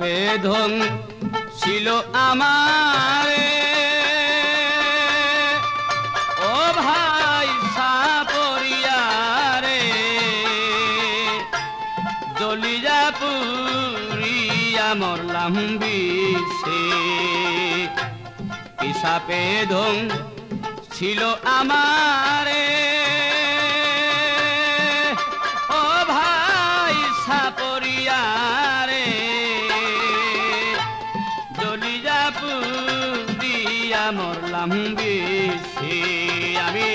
বেদন ছিল আমারে ও ভাই সাপরিয়ারে জ্বলিয়া পুরিয়া মরলাম বিষে কিসা বেদন ছিল আমারে ও ভাই সাপরিয়ারে জ্বলিয়া পুরিয়া মরলাম বিষে আমি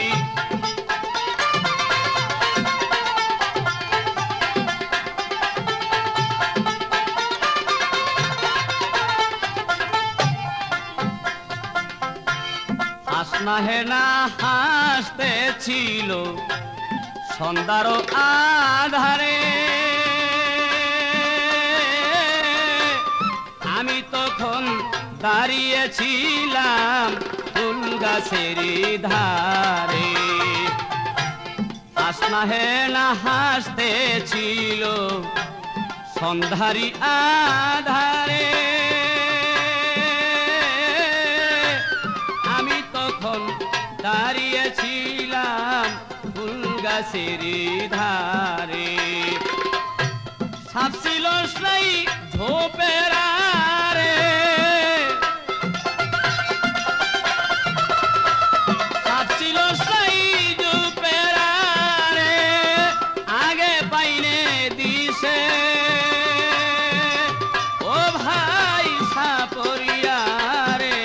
হাসনা হেনা হাসতেছিল সন্ধ্যার আধারে আমি তখন দাঁড়িয়েছিলাম ফুল গাছের ধারে হাসনা হেনা হাসতেছিল সন্ধ্যারি আধারে দাঁড়িয়েছিলাম ফুল গাছের ধারে সাপ ছিল সেই ঝোপের আড়ে সাপ ছিল সেই ঝোপের আড়ে আগে পাইনে দিছে ও ভাই সাপরিয়ারে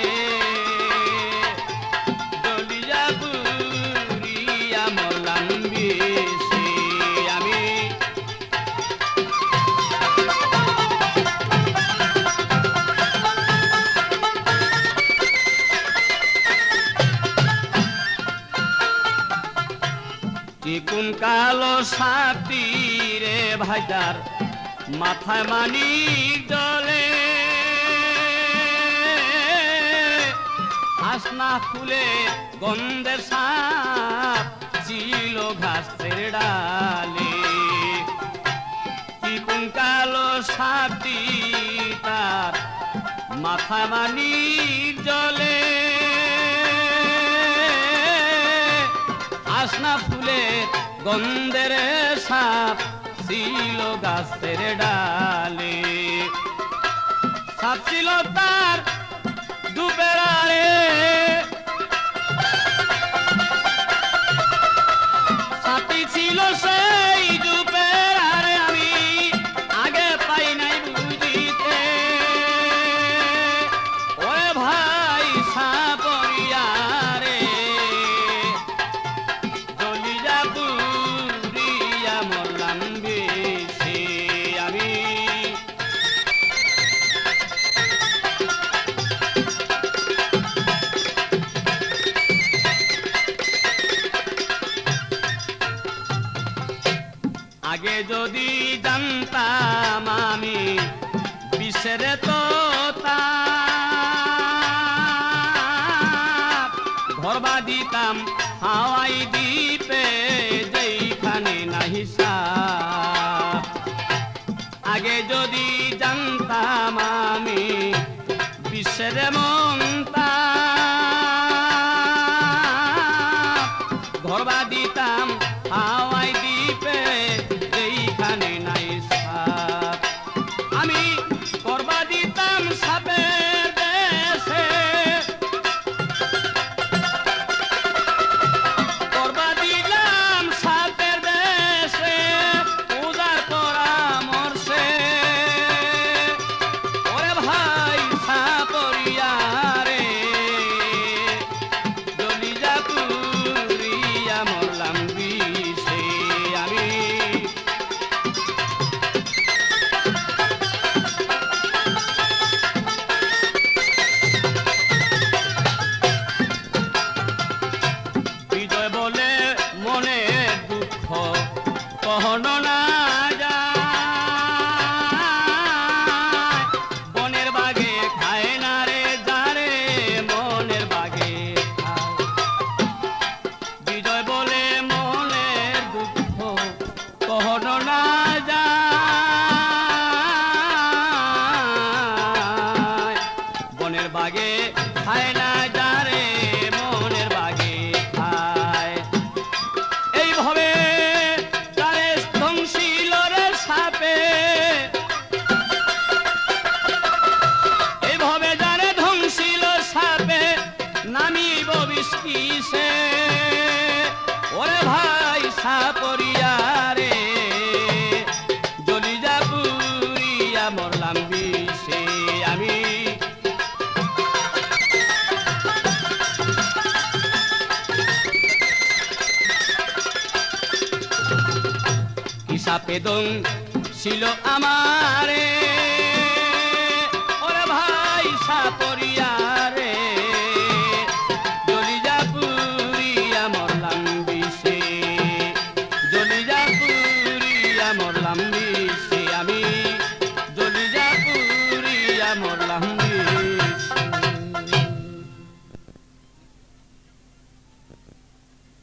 কোন কালো সাপটি রে ভাইদার মাথায় মানিক জলে হাসনা ফুলে গন্ধের সাপ ছিল ঘাসের ডালে কোন কালো সাপটি তার মাথায় মানিক জলে হাসনা ফুলের গন্ধের সাপ ছিল গাছের ডালে সাপ ছিল তার ডুবের আড়ে সাপটি ছিল সেই ডুবের আড়ে আমি আগে পাই নাই বুঝিতে ওরে ভাই সাপরিয়ারে আগে যদি জানতাম আমি বিষের তো ঘরবা দিতাম হাওয়াই দ্বীপে যেখানে নাহি সাপ আগে যদি জানতাম আমি বিষের মনতা ঘরবা দিতাম হাওয়াই দ্বীপে যেখানে নাই সাপ আমি করবা দিতাম সাপের দেশে করবা দিলাম সাপের দেশে পূজার পরামর্শে ওরে ভাই সাপরিয়ারে জ্বলিয়া পুরিয়া মরলাম বিষে আমি বিজয় বলে মনে দুঃখ কহনো না যায় বনের বাগে খায় না রে যারে মনের বাগে খায় বিজয় বলে মনে দুঃখ কহনো না যায় খায় না যারে মনের বাগে খায়। এইভাবে যারে ধ্বংসিল রে সাপে, এইভাবে যারে ধ্বংসিল সাপে নামিব বিষ্কিসে। ওরে ভাই সাপরিয়া রে জলিজা পুরিয়া মরলাম বিষে আমি। কি সাপে ছিল আমারে, ওরে ভাই সাপরিয়া রে জলিজা পুরিয়া মরলাম বিষে, জলিজা পুরিয়া মরলাম বিষে আমি, জলিজা পুরিয়া মরলাম।